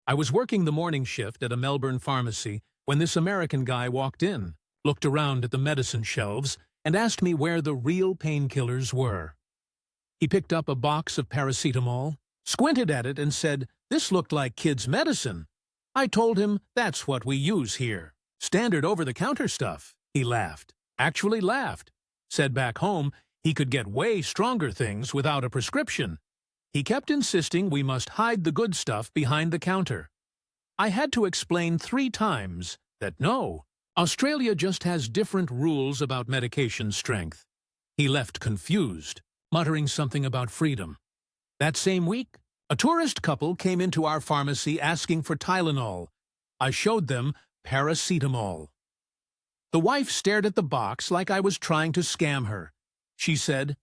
I was working the morning shift at a Melbourne pharmacy when this American guy walked in, looked around at the medicine shelves, and asked me where the real painkillers were. He picked up a box of paracetamol, squinted at it, and said, "This looked like kids' medicine." I told him that's what we use here. Standard over-the-counter stuff. He laughed. Actually laughed. Said back home he could get way stronger things without a prescription. He kept insisting we must hide the good stuff behind the counter. I had to explain 3 times that no, Australia just has different rules about medication strength. He left confused, muttering something about freedom. That same week, a tourist couple came into our pharmacy asking for Tylenol. I showed them paracetamol. The wife stared at the box like I was trying to scam her. She said,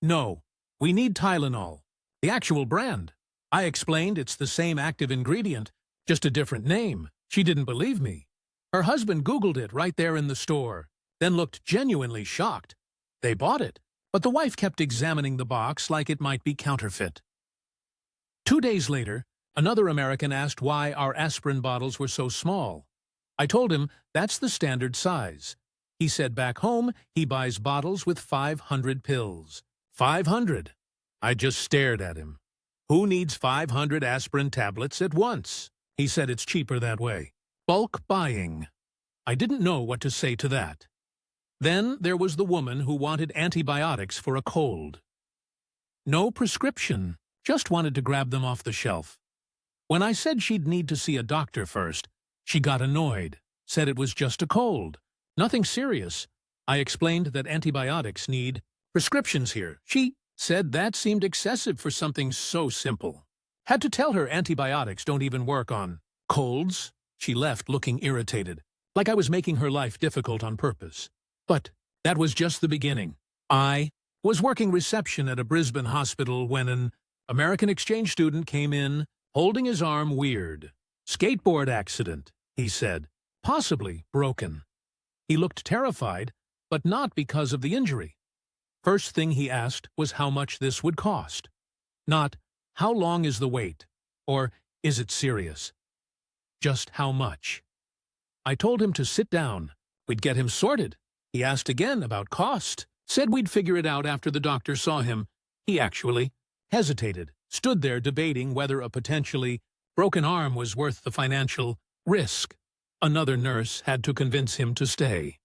"No, we need Tylenol, the actual brand." I explained it's the same active ingredient, just a different name. She didn't believe me. Her husband Googled it right there in the store, then looked genuinely shocked. They bought it, but the wife kept examining the box like it might be counterfeit. 2 days later, another American asked why our aspirin bottles were so small. I told him that's the standard size. He said back home he buys bottles with 500 pills. 500! I just stared at him. Who needs 500 aspirin tablets at once? He said it's cheaper that way. Bulk buying. I didn't know what to say to that. Then there was the woman who wanted antibiotics for a cold. No prescription, just wanted to grab them off the shelf. When I said she'd need to see a doctor first, she got annoyed, said it was just a cold. Nothing serious. I explained that antibiotics need prescriptions here. She said that seemed excessive for something so simple. Had to tell her antibiotics don't even work on colds. She left looking irritated, like I was making her life difficult on purpose. But that was just the beginning. I was working reception at a Brisbane hospital when an American exchange student came in, holding his arm weird. "Skateboard accident," he said. "Possibly broken." He looked terrified, but not because of the injury. First thing he asked was how much this would cost. Not, "How long is the wait?" or "Is it serious?" Just how much. I told him to sit down. We'd get him sorted. He asked again about cost. Said we'd figure it out after the doctor saw him. He actually hesitated, stood there debating whether a potentially broken arm was worth the financial risk. Another nurse had to convince him to stay.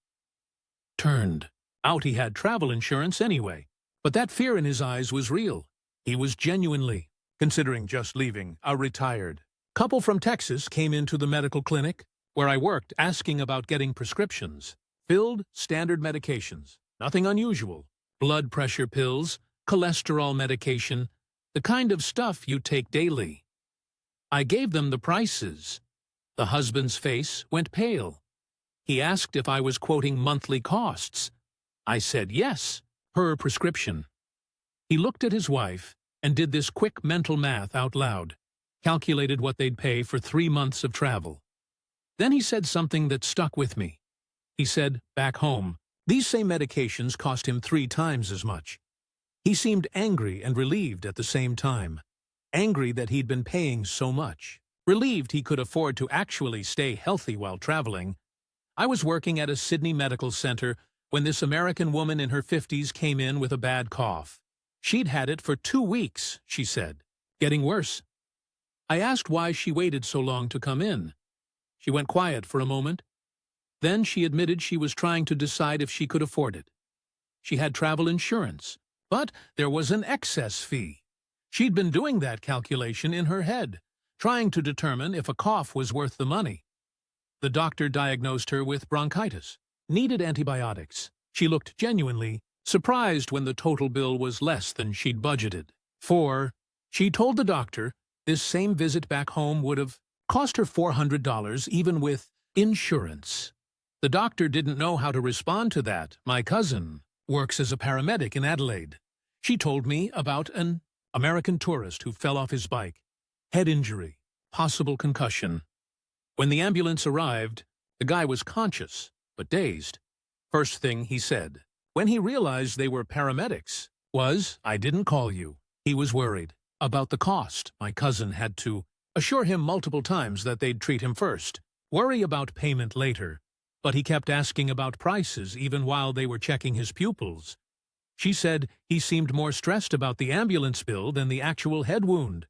Turned out he had travel insurance anyway, but that fear in his eyes was real. He was genuinely considering just leaving. A retired couple from Texas came into the medical clinic where I worked asking about getting prescriptions. Filled standard medications, nothing unusual. Blood pressure pills, cholesterol medication, the kind of stuff you take daily. I gave them the prices. The husband's face went pale. He asked if I was quoting monthly costs. I said yes, per prescription. He looked at his wife and did this quick mental math out loud, calculated what they'd pay for 3 months of travel. Then he said something that stuck with me. He said, back home, these same medications cost him 3 times as much. He seemed angry and relieved at the same time. Angry that he'd been paying so much. Relieved he could afford to actually stay healthy while traveling. I was working at a Sydney medical center when this American woman in her 50s came in with a bad cough. She'd had it for 2 weeks, she said. Getting worse. I asked why she waited so long to come in. She went quiet for a moment. Then she admitted she was trying to decide if she could afford it. She had travel insurance, but there was an excess fee. She'd been doing that calculation in her head, trying to determine if a cough was worth the money. The doctor diagnosed her with bronchitis, needed antibiotics. She looked genuinely surprised when the total bill was less than she'd budgeted. She told the doctor this same visit back home would have cost her $400 even with insurance. The doctor didn't know how to respond to that. My cousin works as a paramedic in Adelaide. She told me about an American tourist who fell off his bike. Head injury, possible concussion. When the ambulance arrived, the guy was conscious, but dazed. First thing he said, when he realized they were paramedics, was, "I didn't call you." He was worried about the cost. My cousin had to assure him multiple times that they'd treat him first, worry about payment later. But he kept asking about prices even while they were checking his pupils. She said he seemed more stressed about the ambulance bill than the actual head wound.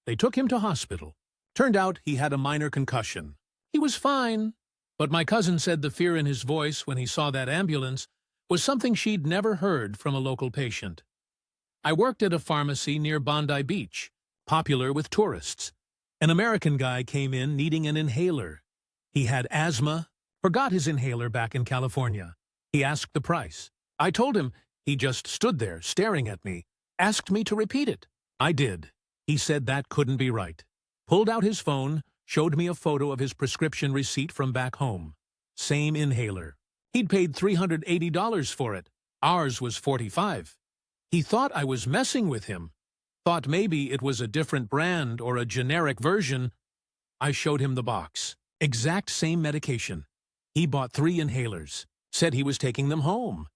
They took him to hospital. Turned out he had a minor concussion. He was fine, but my cousin said the fear in his voice when he saw that ambulance was something she'd never heard from a local patient. I worked at a pharmacy near Bondi Beach, popular with tourists. An American guy came in needing an inhaler. He had asthma, forgot his inhaler back in California. He asked the price. I told him. He just stood there staring at me, asked me to repeat it. I did. He said that couldn't be right. Pulled out his phone, showed me a photo of his prescription receipt from back home. Same inhaler. He'd paid $380 for it. Ours was $45. He thought I was messing with him. Thought maybe it was a different brand or a generic version. I showed him the box. Exact same medication. He bought 3 inhalers. Said he was taking them home.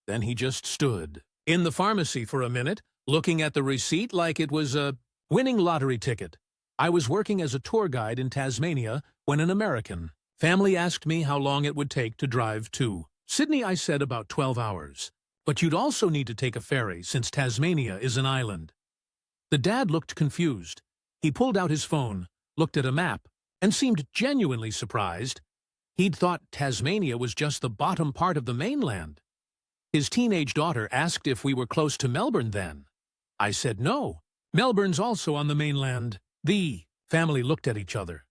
Then he just stood in the pharmacy for a minute, looking at the receipt like it was a winning lottery ticket. I was working as a tour guide in Tasmania when an American family asked me how long it would take to drive to Sydney. I said about 12 hours. But you'd also need to take a ferry since Tasmania is an island. The dad looked confused. He pulled out his phone, looked at a map, and seemed genuinely surprised. He'd thought Tasmania was just the bottom part of the mainland. His teenage daughter asked if we were close to Melbourne then. I said no. Melbourne's also on the mainland. The family looked at each other.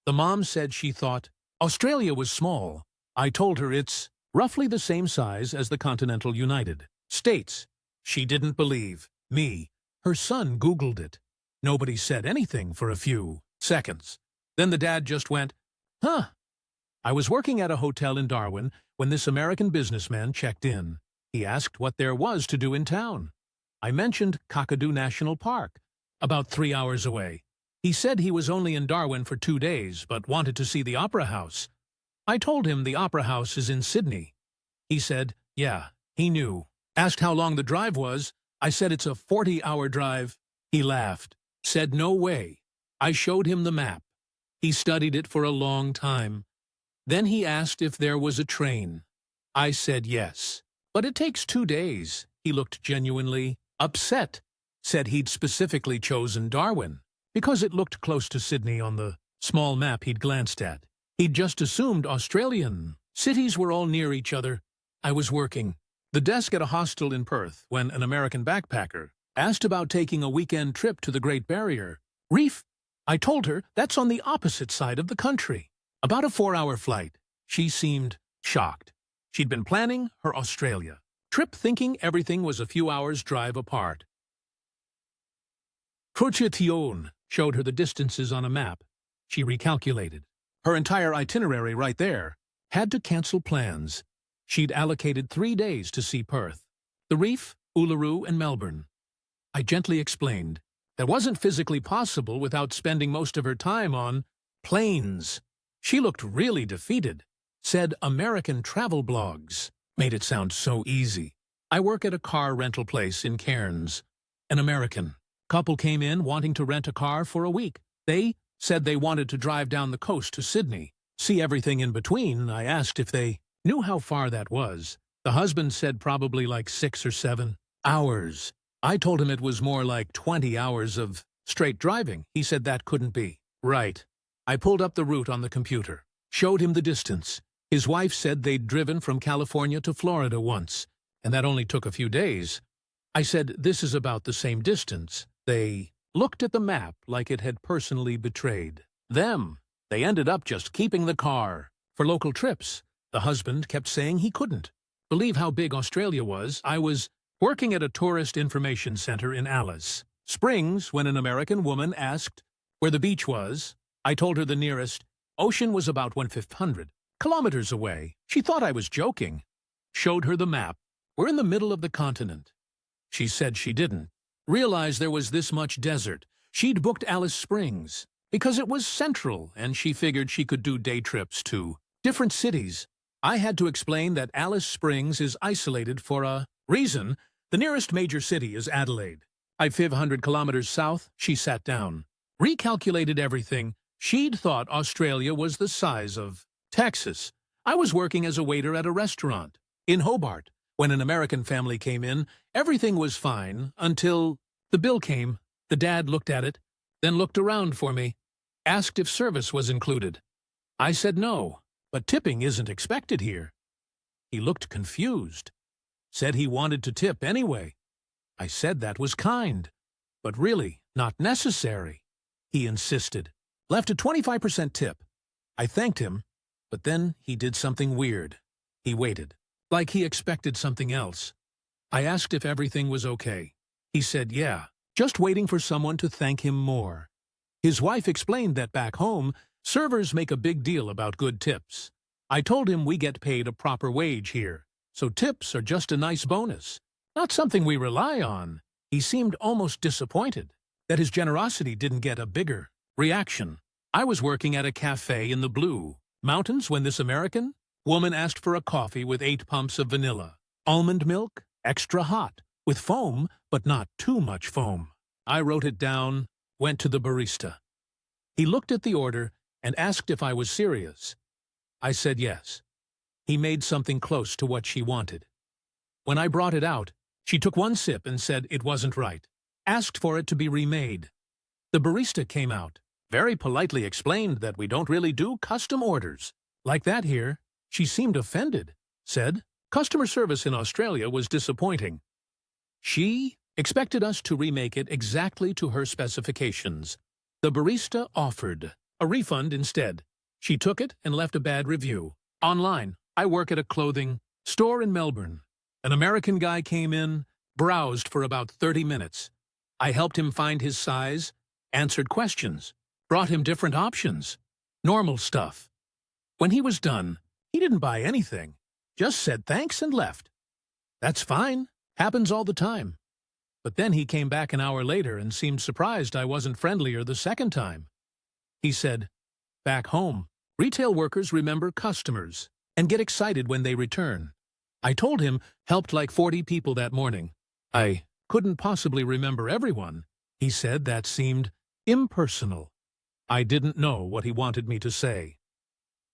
The mom said she thought Australia was small. I told her it's roughly the same size as the continental United States. She didn't believe me. Her son Googled it. Nobody said anything for a few seconds. Then the dad just went, huh. I was working at a hotel in Darwin when this American businessman checked in. He asked what there was to do in town. I mentioned Kakadu National Park, about 3 hours away. He said he was only in Darwin for 2 days, but wanted to see the Opera House. I told him the Opera House is in Sydney. He said, yeah, he knew. Asked how long the drive was. I said it's a 40-hour drive. He laughed, said no way. I showed him the map. He studied it for a long time. Then he asked if there was a train. I said yes. But it takes 2 days. He looked genuinely upset. Said he'd specifically chosen Darwin because it looked close to Sydney on the small map he'd glanced at. He'd just assumed Australian cities were all near each other. I was working the desk at a hostel in Perth when an American backpacker asked about taking a weekend trip to the Great Barrier Reef. I told her that's on the opposite side of the country. About a 4-hour flight. She seemed shocked. She'd been planning her Australia trip thinking everything was a few hours' drive apart. Projection showed her the distances on a map. She recalculated. Her entire itinerary right there. Had to cancel plans. She'd allocated 3 days to see Perth, the Reef, Uluru, and Melbourne. I gently explained that wasn't physically possible without spending most of her time on planes. She looked really defeated. Said American travel blogs made it sound so easy. I work at a car rental place in Cairns. An American couple came in wanting to rent a car for a week. They said they wanted to drive down the coast to Sydney, see everything in between. I asked if they knew how far that was. The husband said probably like 6 or 7 hours. I told him it was more like 20 hours of straight driving. He said that couldn't be right. I pulled up the route on the computer, showed him the distance. His wife said they'd driven from California to Florida once, and that only took a few days. I said this is about the same distance. They looked at the map like it had personally betrayed them. They ended up just keeping the car for local trips. The husband kept saying he couldn't believe how big Australia was. I was working at a tourist information center in Alice Springs when an American woman asked where the beach was. I told her the nearest ocean was about 1,500 kilometers away. She thought I was joking. Showed her the map. We're in the middle of the continent. She said she didn't realize there was this much desert. She'd booked Alice Springs because it was central, and she figured she could do day trips to different cities. I had to explain that Alice Springs is isolated for a reason. The nearest major city is Adelaide. 500 kilometers south. She sat down. Recalculated everything. She'd thought Australia was the size of Texas. I was working as a waiter at a restaurant in Hobart. When an American family came in, everything was fine until the bill came. The dad looked at it, then looked around for me, asked if service was included. I said no, but tipping isn't expected here. He looked confused, said he wanted to tip anyway. I said that was kind, but really not necessary. He insisted, left a 25% tip. I thanked him, but then he did something weird. He waited, like he expected something else. I asked if everything was okay. He said yeah, just waiting for someone to thank him more. His wife explained that back home, servers make a big deal about good tips. I told him we get paid a proper wage here, so tips are just a nice bonus, not something we rely on. He seemed almost disappointed that his generosity didn't get a bigger reaction. I was working at a cafe in the Blue Mountains when this American woman asked for a coffee with 8 pumps of vanilla, almond milk, extra hot, with foam, but not too much foam. I wrote it down, went to the barista. He looked at the order and asked if I was serious. I said yes. He made something close to what she wanted. When I brought it out, she took one sip and said it wasn't right, asked for it to be remade. The barista came out, very politely explained that we don't really do custom orders like that here. She seemed offended, said customer service in Australia was disappointing. She expected us to remake it exactly to her specifications. The barista offered a refund instead. She took it and left a bad review. Online, I work at a clothing store in Melbourne. An American guy came in, browsed for about 30 minutes. I helped him find his size, answered questions, brought him different options. Normal stuff. When he was done, he didn't buy anything, just said thanks and left. That's fine, happens all the time. But then he came back an hour later and seemed surprised I wasn't friendlier the second time. He said, back home, retail workers remember customers and get excited when they return. I told him helped like 40 people that morning. I couldn't possibly remember everyone. He said that seemed impersonal. I didn't know what he wanted me to say.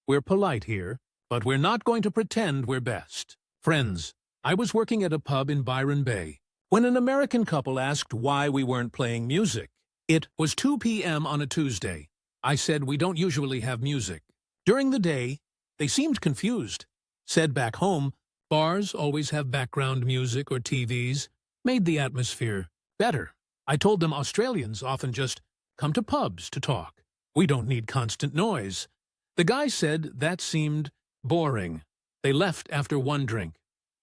We're polite here, but we're not going to pretend we're best friends. I was working at a pub in Byron Bay when an American couple asked why we weren't playing music. It was 2 p.m. on a Tuesday. I said we don't usually have music. During the day, they seemed confused. Said back home, bars always have background music or TVs, made the atmosphere better. I told them Australians often just come to pubs to talk. We don't need constant noise. The guy said that seemed boring. They left after one drink.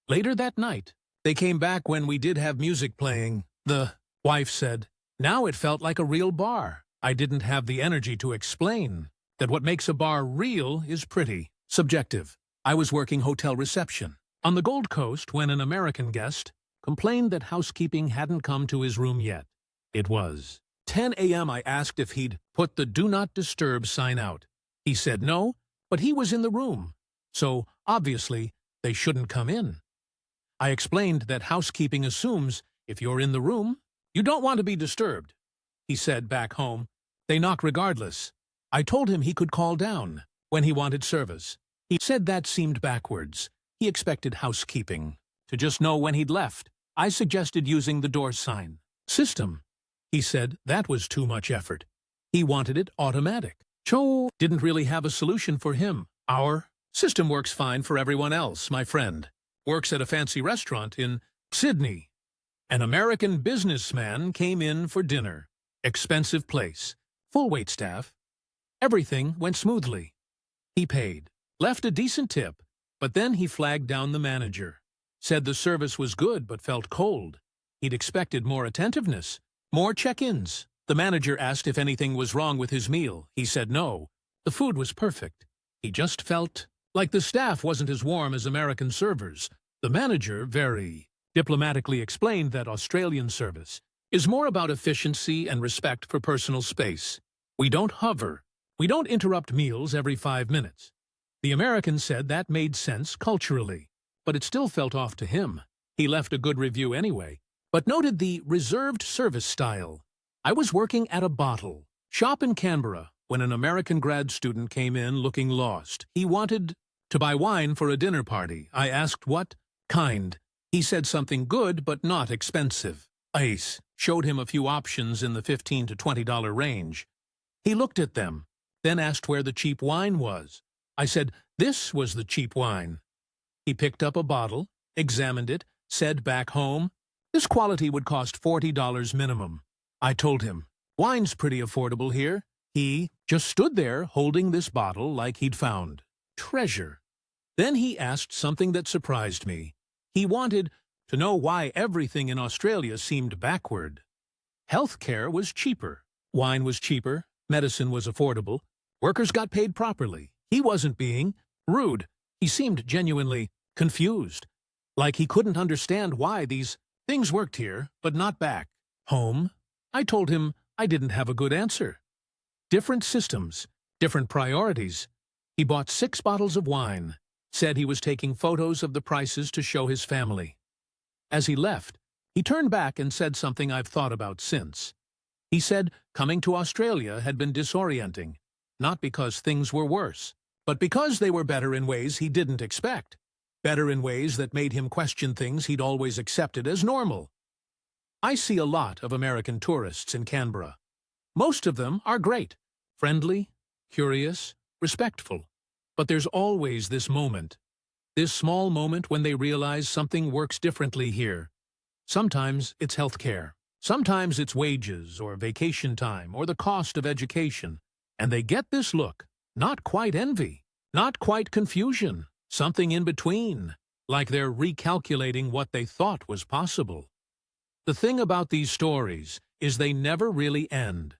Later that night, they came back when we did have music playing. The wife said, now it felt like a real bar. I didn't have the energy to explain that what makes a bar real is pretty subjective. I was working hotel reception on the Gold Coast when an American guest complained that housekeeping hadn't come to his room yet. It was 10 a.m. I asked if he'd put the Do Not Disturb sign out. He said no, but he was in the room, so obviously they shouldn't come in. I explained that housekeeping assumes if you're in the room, you don't want to be disturbed. He said back home, they knock regardless. I told him he could call down when he wanted service. He said that seemed backwards. He expected housekeeping to just know when he'd left. I suggested using the door sign system. He said that was too much effort. He wanted it automatic. Cho didn't really have a solution for him. Our system works fine for everyone else, my friend. Works at a fancy restaurant in Sydney. An American businessman came in for dinner. Expensive place. Full waitstaff. Everything went smoothly. He paid. Left a decent tip. But then he flagged down the manager. Said the service was good but felt cold. He'd expected more attentiveness. More check-ins. The manager asked if anything was wrong with his meal. He said no. The food was perfect. He just felt like the staff wasn't as warm as American servers. The manager very diplomatically explained that Australian service is more about efficiency and respect for personal space. We don't hover. We don't interrupt meals every 5 minutes. The American said that made sense culturally, but it still felt off to him. He left a good review anyway, but noted the reserved service style. I was working at a bottle Shop in Canberra, when an American grad student came in looking lost. He wanted to buy wine for a dinner party. I asked what kind. He said something good but not expensive. Ice. Showed him a few options in the $15 to $20 range. He looked at them, then asked where the cheap wine was. I said this was the cheap wine. He picked up a bottle, examined it, said back home, this quality would cost $40 minimum. I told him, wine's pretty affordable here. He just stood there holding this bottle like he'd found treasure. Then he asked something that surprised me. He wanted to know why everything in Australia seemed backward. Healthcare was cheaper. Wine was cheaper. Medicine was affordable. Workers got paid properly. He wasn't being rude. He seemed genuinely confused, like he couldn't understand why these things worked here, but not back home. I told him I didn't have a good answer. Different systems, different priorities. He bought 6 bottles of wine, said he was taking photos of the prices to show his family. As he left, he turned back and said something I've thought about since. He said coming to Australia had been disorienting, not because things were worse, but because they were better in ways he didn't expect, better in ways that made him question things he'd always accepted as normal. I see a lot of American tourists in Canberra. Most of them are great, friendly, curious, respectful. But there's always this moment, this small moment when they realize something works differently here. Sometimes it's healthcare. Sometimes it's wages or vacation time or the cost of education. And they get this look, not quite envy, not quite confusion, something in between, like they're recalculating what they thought was possible. The thing about these stories is they never really end.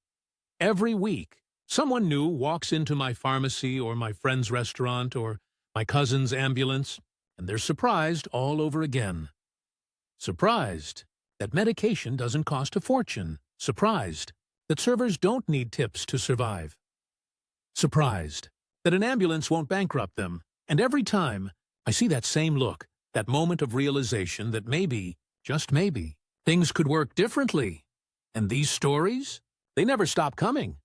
Every week, someone new walks into my pharmacy or my friend's restaurant or my cousin's ambulance, and they're surprised all over again. Surprised that medication doesn't cost a fortune. Surprised that servers don't need tips to survive. Surprised that an ambulance won't bankrupt them. And every time, I see that same look, that moment of realization that maybe, just maybe, things could work differently. And these stories, they never stop coming.